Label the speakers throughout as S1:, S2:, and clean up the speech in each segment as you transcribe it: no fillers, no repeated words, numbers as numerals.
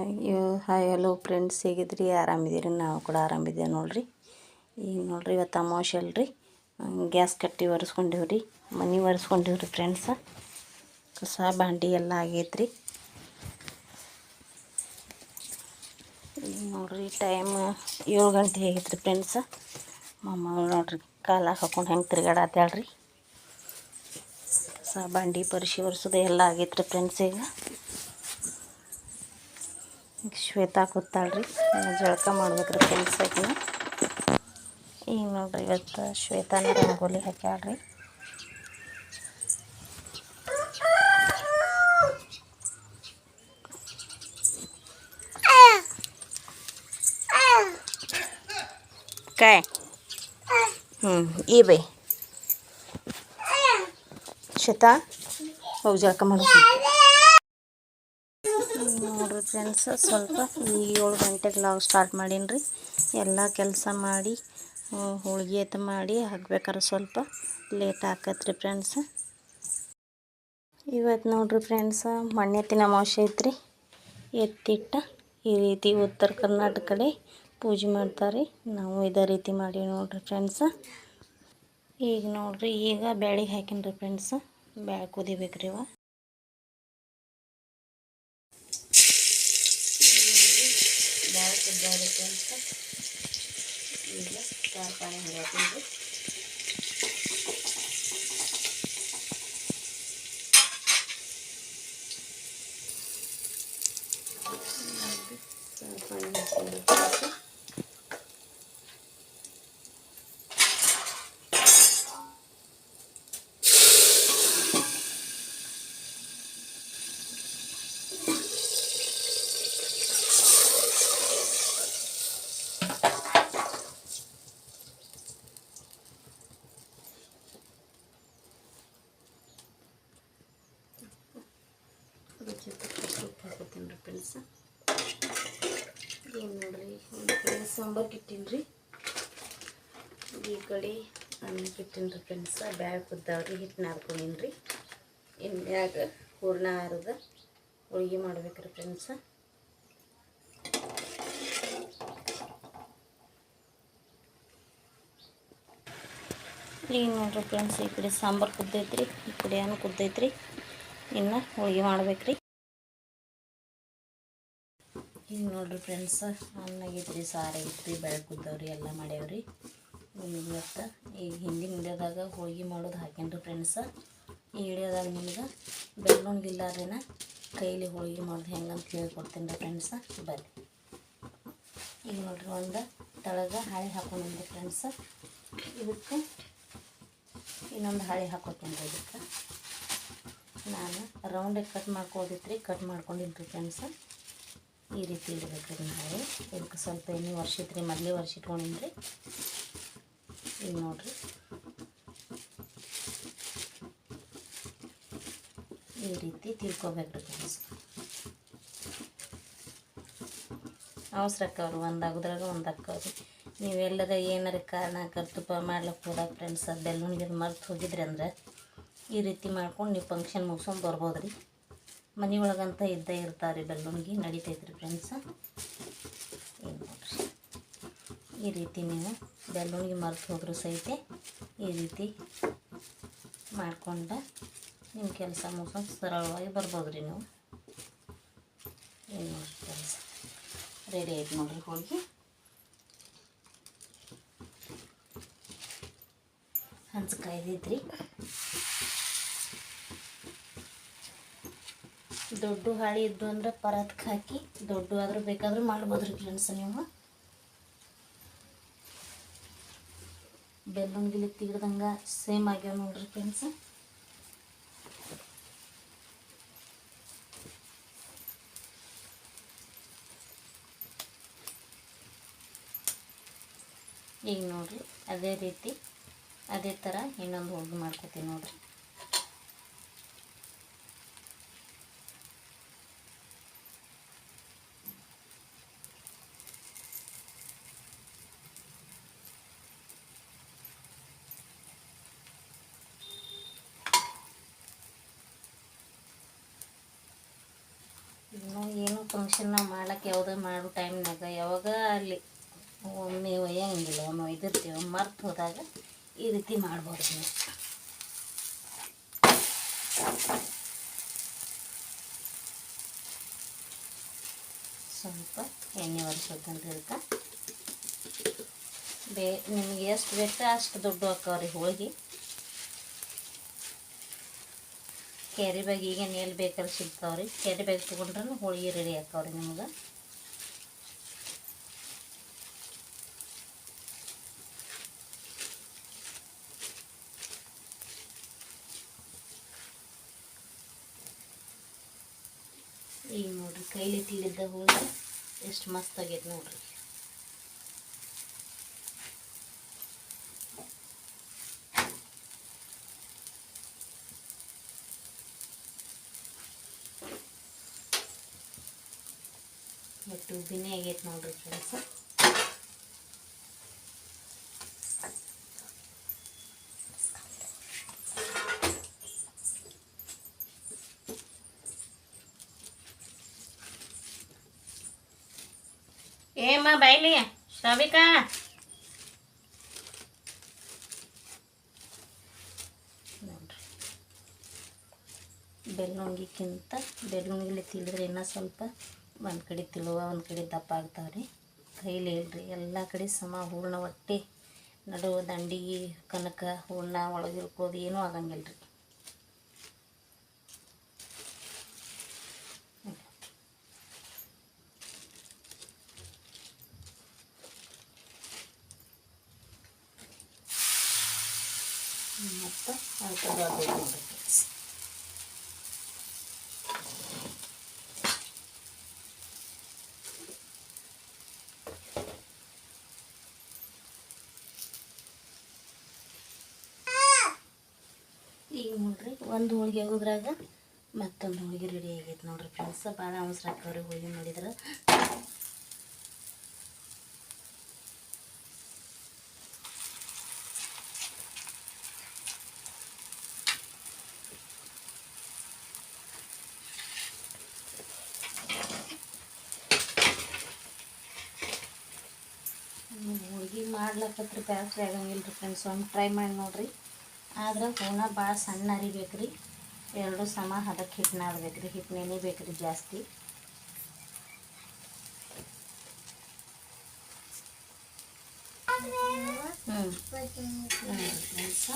S1: Hi hello friends, ಹೇಗಿದ್ರಿ? ಆರಾಮಿದ್ದೀರಿ? ನಾವು ಕೂಡ ಆರಾಮಿದ್ದೇವೆ ನೋಡ್ರಿ. ಈಗ ನೋಡ್ರಿ, ಇವತ್ತು ಅಮಾವಾಸ್ಯೆ ಅಲ್ರಿ, ಗ್ಯಾಸ್ ಕಟ್ಟಿ ಒರೆಸ್ಕೊಂಡಿವ್ರಿ, ಮನೆ ಒರೆಸ್ಕೊಂಡಿವ್ರಿ ಫ್ರೆಂಡ್ಸ. ಕಸ ಬಾಂಡಿ ಎಲ್ಲ ಆಗೈತ್ರಿ. ಈಗ ನೋಡ್ರಿ, ಟೈಮ್ 7 ಗಂಟೆ ಆಗೈತ್ರಿ ಫ್ರೆಂಡ್ಸ. ಮಮ್ಮ ನೋಡ್ರಿ ಕಾಲಾಗ ಹಾಕೊಂಡು ಹೆಂಗೆ ತಿರ್ಗಾಡತ್ತೇಳ್ರಿ. ಕಸ ಬಾಂಡಿ ಒರೆಸೋದು ಎಲ್ಲ ಆಗೈತ್ರಿ ಫ್ರೆಂಡ್ಸ್. ಈಗ ಶ್ವೇತಾ ಕೂತಾಳ್ರಿ, ಜಳಕ ಮಾಡ್ಬೇಕ್ರಿ ಫ್ರೆಂಡ್ಸ್. ಈಗ ನೋಡ್ರಿ, ಇವತ್ತು ಶ್ವೇತಾನ ರಂಗೋಲಿ ಹಾಕ್ಯಾಳ್ರಿ. काय ಈ ಬೈ ಶ್ವೇತಾ ಹೋಗಿ ಜಳಕ ಮಾಡಿ. ನೋಡ್ರಿ ಫ್ರೆಂಡ್ಸ್, ಸ್ವಲ್ಪ ಈಗ 7 ಗಂಟೆಗೆ ಲಾಗ್ ಸ್ಟಾರ್ಟ್ ಮಾಡೀನಿ. ಎಲ್ಲ ಕೆಲಸ ಮಾಡಿ ಹೋಳ್ಗೆ ಮಾಡಿ ಹಾಕ್ಬೇಕಾದ್ರೆ ಸ್ವಲ್ಪ ಲೇಟ್ ಆಕತ್ರಿ ಫ್ರೆಂಡ್ಸ್. ಇವತ್ತು ನೋಡ್ರಿ ಫ್ರೆಂಡ್ಸ್, ಮಣ್ಣೆತ್ತಿನ ಅಮಾವಾಸ್ಯೆ ಐತ್ರಿ. ಎತ್ತಿಟ್ಟ ಈ ರೀತಿ ಉತ್ತರ ಕರ್ನಾಟಕ ಕಡೆ ಪೂಜೆ ಮಾಡ್ತಾರೆ. ನಾವು ಇದೇ ರೀತಿ ಮಾಡಿ ನೋಡ್ರಿ ಫ್ರೆಂಡ್ಸ್. ಈಗ ನೋಡ್ರಿ, ಈಗ ಬ್ಯಾಳಿಗೆ ಹಾಕಿನ್ರಿ ಫ್ರೆಂಡ್ಸ್. ಬ್ಯಾಳೆ ಕುದಿಬೇಕ್ರಿ. ಬ್ಯಾಳೆ ಕುದ್ದಾರಿ ಫ್ರೆಂಡ್ಸ್. ಈಗ ಸಾರು ಪಾನಿ ಹಾಕ್ತೀನಿ. ಸಾರು ಪಾನಿ ಹಾಕ್ತೀನಿ ಫ್ರೆಂಡ್ಸ್. ಉಪ್ಪು ಹಾಕೋತೀನಿ ರೀ ಫ್ರೆಂಡ್ಸ್. ಏನು ನೋಡ್ರಿ, ಒಂದು ಕಡೆ ಸಾಂಬಾರ್ಗೆ ಇಟ್ಟೀನಿ. ಈ ಕಡೆ ಅನ್ನಕ್ಕೆ ಇಟ್ಟೀನಿ ಫ್ರೆಂಡ್ಸ್. ಬ್ಯಾಳೆ ಕುದ್ದಾವ್ರಿ, ಹಿಟ್ಟು ನಾದ್ಕೊಂಡೀನಿ. ಇನ್ಯಾಗ ಹೂರ್ಣ ಹರಿದ ಹೋಳಿಗೆ ಮಾಡ್ಬೇಕ್ರಿ ಫ್ರೆಂಡ್ಸ್. ಈಗ ನೋಡ್ರಿ ಫ್ರೆಂಡ್ಸ್, ಈ ಕಡೆ ಸಾಂಬಾರು ಕುದ್ದೈತ್ರಿ, ಈ ಕಡೆ ಅನ್ನ ಕುದ್ದೈತ್ರಿ. ಇನ್ನು ಹೋಳಿಗೆ ಮಾಡ್ಬೇಕ್ರಿ. ಈಗ ನೋಡ್ರಿ ಫ್ರೆಂಡ್ಸ್, ಅನ್ನ ಆಗೈತ್ರಿ, ಸಾರು ಆಗೈತ್ರಿ, ಬೇಳೆ ಕುದ್ದವ್ರಿ, ಎಲ್ಲ ಮಾಡ್ಯಾವ್ರಿ. ಇವತ್ತು ಈಗ ಹಿಂದಿನ ವಿಡಿಯೋದಾಗ ಹೋಳಿಗೆ ಮಾಡೋದು ಹಾಕೇನ್ರಿ ಫ್ರೆಂಡ್ಸ. ಈ ವಿಡಿಯೋದಾಗ ನಿಮ್ಗೆ ಬೆಳ್ಳುಣ್ಣಿಗಿಲ್ಲಾರ್ದೇನ ಕೈಲಿ ಹೋಳಿಗೆ ಮಾಡೋದು ಹೆಂಗಂತ ಹೇಳ್ಕೊಡ್ತೀನಿ ರೀ ಫ್ರೆಂಡ್ಸ. ಬರ್ರಿ. ಈಗ ನೋಡ್ರಿ, ಒಂದು ತಳಗ ಹಾಳೆ ಹಾಕೊಂಡಿದ್ರಿ ಫ್ರೆಂಡ್ಸ. ಇದಕ್ಕೆ ಇನ್ನೊಂದು ಹಾಳೆ ಹಾಕೋತೀನಿ ರೀ. ಇದಕ್ಕೆ ನಾನು ರೌಂಡಾಗಿ ಕಟ್ ಮಾಡ್ಕೋದಿತ್ರಿ, ಕಟ್ ಮಾಡ್ಕೊಂಡಿದ್ರಿ ಫ್ರೆಂಡ್ಸ. ಈ ರೀತಿ ಇಡಬೇಕ್ರಿ ನಾಳೆ. ಇದಕ್ಕೆ ಸ್ವಲ್ಪ ಎಣ್ಣೆ ವರ್ಷಿತ್ರಿ, ಮೊದಲೇ ವರ್ಷಿಟ್ಕೊಂಡಿದ್ರಿ. ಈಗ ನೋಡ್ರಿ, ಈ ರೀತಿ ತಿಳ್ಕೊಬೇಕ್ರಿ ಫ್ರೆಂಡ್ಸ್. ಅವಸರಕ್ಕವ್ರು ಒಂದು ಆಗೋದ್ರಾಗ ಒಂದು ಅಕ್ಕವ್ರಿ. ನೀವೆಲ್ಲರ ಏನಾರ ಕಾರಣ ಕರ್ತುಪ ಮಾಡ್ಲಿಕ್ಕೆ ಹೋದಾಗ ಫ್ರೆಂಡ್ಸ್, ಬೆಳ್ಳುಣ್ಣಿಗೆ ಮರ್ತು ಹೋಗಿದ್ರಿ ಅಂದ್ರೆ ಈ ರೀತಿ ಮಾಡ್ಕೊಂಡು ನೀವು ಫಂಕ್ಷನ್ ಮುಗಿಸ್ಕೊಂಡು ಬರ್ಬೋದು ರೀ. ಮನೆ ಒಳಗಂತ ಇದ್ದೇ ಇರ್ತಾರೆ ಬೆಳ್ಳುಣ್ಣಿಗೆ, ನಡಿತೈತ್ರಿ ಫ್ರೆಂಡ್ಸ. ಏನು ನೋಡ್ರಿ, ಈ ರೀತಿ ನೀವು ಬೆಳ್ಳುಣ್ಣಿಗೆ ಮರ್ತು ಹೋದ್ರೂ ಸಹಿತ ಈ ರೀತಿ ಮಾಡ್ಕೊಂಡು ನಿಮ್ಮ ಕೆಲಸ ಮುಗಿಸ್ಕೊಂಡು ಸರಳವಾಗಿ ಬರ್ಬೋದು ರೀ ನೀವು. ಏನು ನೋಡ್ರಿ ಫ್ರೆಂಡ್ಸ್, ರೆಡಿ ಆಯ್ತು ನೋಡ್ರಿ ಹೋಳಿಗೆ. ಹಂಚು ಕಾಯ್ದೈತ್ರಿ. ದೊಡ್ಡ ಹಾಳಿ ಇದ್ದು ಅಂದ್ರೆ ಪರಾತ್ಗೆ ಹಾಕಿ ದೊಡ್ಡ ಆದ್ರೂ ಬೇಕಾದ್ರೂ ಮಾಡ್ಬೋದು ರೀ ಫ್ರೆಂಡ್ಸ್. ನೀವು ಬೆಳ್ಳುಣ್ಣಿಲಿ ತಿಗ್ದಂಗೆ ಸೇಮ್ ಆಗ್ಯಾವ ನೋಡ್ರಿ ಫ್ರೆಂಡ್ಸ್. ಈಗ ನೋಡ್ರಿ, ಅದೇ ರೀತಿ ಅದೇ ಥರ ಇನ್ನೊಂದು ಹೋಳಿಗೆ ಮಾಡ್ಕೊತೀನಿ ನೋಡ್ರಿ. ಇನ್ನೂ ಏನೂ ಫಂಕ್ಷನ್ ಮಾಡ್ಲಿಕ್ಕೆ ಯಾವುದೋ ಮಾಡೋ ಟೈಮ್ನಾಗ ಯಾವಾಗ ಅಲ್ಲಿ ಒಮ್ಮೆ ಒಯ್ಯಂಗಿಲ್ಲ, ಒಮ್ಮೆ ಒಯ್ದಿರ್ತೀವಿ, ಮರ್ತು ಹೋದಾಗ ಈ ರೀತಿ ಮಾಡ್ಬೋದು ನೀವು. ಸ್ವಲ್ಪ ಎಣ್ಣೆ ಒರೆಸೋದಂತ ಹೇಳ್ತಾ ನಿಮಗೆ ಎಷ್ಟು ಬೇಕು ಅಷ್ಟು ದೊಡ್ಡ ಹಾಕವ್ರಿ ಹೋಳಿಗೆ. ಕ್ಯಾರಿ ಬ್ಯಾಗ್ ಈಗ ಎಲ್ಲಿ ಬೇಕಾದ್ರೆ ಸಿಗ್ತಾವ್ರಿ, ಕ್ಯಾರಿ ಬ್ಯಾಗ್ ತೊಗೊಂಡ್ರೆ ಹೋಳಿಗೆ ರೆಡಿ ಹಾಕವ್ರಿ ನಿಮ್ಗೆ. ಈಗ ನೋಡ್ರಿ ಕೈಲಿ ತಿಳಿದ ಹೋಳಿಗೆ ಎಷ್ಟು ಮಸ್ತ್ ಆಗೈತೆ ನೋಡ್ರಿ. ಎಷ್ಟು ಉಬ್ಬಿನೇ ಆಗೈತೆ ನೋಡ್ರಿ ಫ್ರೆಂಡ್ಸ್. ಏಮ್ಮ ಬಾಯ್ಲಿ ಶ್ರಾವಿಕಾ, ನೋಡ್ರಿ ಬೆಳ್ಳುಂಗಿಕ್ಕಿಂತ ಬೆಳ್ಳುಂಗಿಲಿ ತಿಳಿದ್ರೆ ಇನ್ನೂ ಸ್ವಲ್ಪ ಒಂದು ಕಡೆ ತಿಳುವ ಒಂದು ಕಡೆ ದಪ್ಪ ಆಗ್ತಾವ್ರಿ. ಕೈಲಿ ಇಲ್ರಿ ಎಲ್ಲ ಕಡೆ ಸಮ ಹೂರ್ಣ ಒಟ್ಟಿ ನಡುವ ದಂಡಿಗೆ ಕನಕ ಹೂರ್ಣ ಒಳಗಿರ್ಕೋದು ಏನೂ ಆಗಂಗಿಲ್ಲ ರೀ. ಮತ್ತು ನೋಡ್ರಿ ಫ್ರೆಂಡ್ಸ್. ಈಗ ನೋಡ್ರಿ ಒಂದು ಹೋಳಿಗೆ ಆಗೋದ್ರಾಗ ಮತ್ತೊಂದು ಹೋಳಿಗೆ ರೆಡಿ ಆಗೈತೆ ನೋಡ್ರಿ ಫ್ರೆಂಡ್ಸ್. ಭಾಳ ಅವಸರ ಹಾಕವ್ರಿ ಹೋಳಿಗೆ ಮಾಡಿದ್ರೆ. ಹೋಳಿಗೆ ಮಾಡ್ಲಕ್ಕತ್ರ ಬ್ಯಾಸ್ರಿ ಆಗಂಗಿಲ್ಲ ರೀ ಫ್ರೆಂಡ್ಸ್. ಒಮ್ಮೆ ಟ್ರೈ ಮಾಡಿ ನೋಡಿರಿ. ಆದ್ರೆ ಹೂರ್ಣ ಭಾಳ ಸಣ್ಣ ಅರಿಬೇಕು ರೀ, ಎರಡು ಸಮ ಅದಕ್ಕೆ ಹಿಟ್ಟು ನಾದಬೇಕು ರೀ, ಹಿಟ್ಟು ನೆನಿಬೇಕು ರೀ ಜಾಸ್ತಿ. ಫ್ರೆಂಡ್ಸ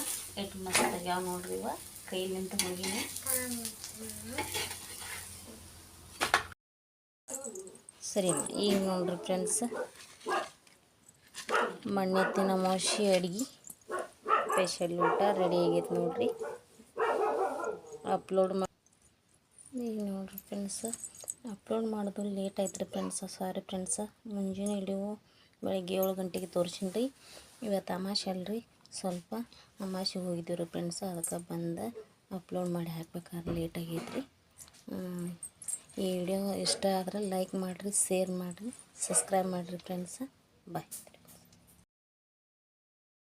S1: ಎಷ್ಟು ಮಸ್ತ್ ಆಗ್ಯಾವ ನೋಡ್ರಿ ಇವ ಕೈಲಿಂತ ಹೋಳಿಗೆನೆ. ಸರಿ ಈಗ ನೋಡ್ರಿ ಫ್ರೆಂಡ್ಸ್, ಮಣ್ಣೆತ್ತಿನ ಅಮಾವಾಸ್ಯೆ ಅಡುಗೆ ಸ್ಪೆಷಲ್ ಊಟ ರೆಡಿ ಆಗೈತೆ ನೋಡ್ರಿ. ಅಪ್ಲೋಡ್ ಈಗ ನೋಡ್ರಿ ಫ್ರೆಂಡ್ಸ, ಅಪ್ಲೋಡ್ ಮಾಡೋದು ಲೇಟ್ ಆಯ್ತು ರೀ ಫ್ರೆಂಡ್ಸ, ಸಾರಿ ಫ್ರೆಂಡ್ಸ. ಮುಂಜಾನೆ ಹಿಡಿವು ಬೆಳಗ್ಗೆ 7 ಗಂಟೆಗೆ ತೋರಿಸಿನಿ ರೀ. ಇವತ್ತು ಅಮಾವಾಸ್ಯೆ ಅಲ್ರಿ, ಸ್ವಲ್ಪ ಅಮಾವಾಸ್ಯೆಗೆ ಹೋಗಿದ್ದೀವಿ ರೀ ಫ್ರೆಂಡ್ಸ, ಅದಕ್ಕೆ ಬಂದು ಅಪ್ಲೋಡ್ ಮಾಡಿ ಹಾಕ್ಬೇಕಾದ್ರೆ ಲೇಟ್ ಆಗೈತೆ ರೀ. ಈ ವಿಡಿಯೋ ಇಷ್ಟ ಆದ್ರೆ ಲೈಕ್ ಮಾಡಿರಿ, ಶೇರ್ ಮಾಡಿರಿ, ಸಬ್ಸ್ಕ್ರೈಬ್ ಮಾಡಿರಿ ಫ್ರೆಂಡ್ಸ. ಬಾಯ್.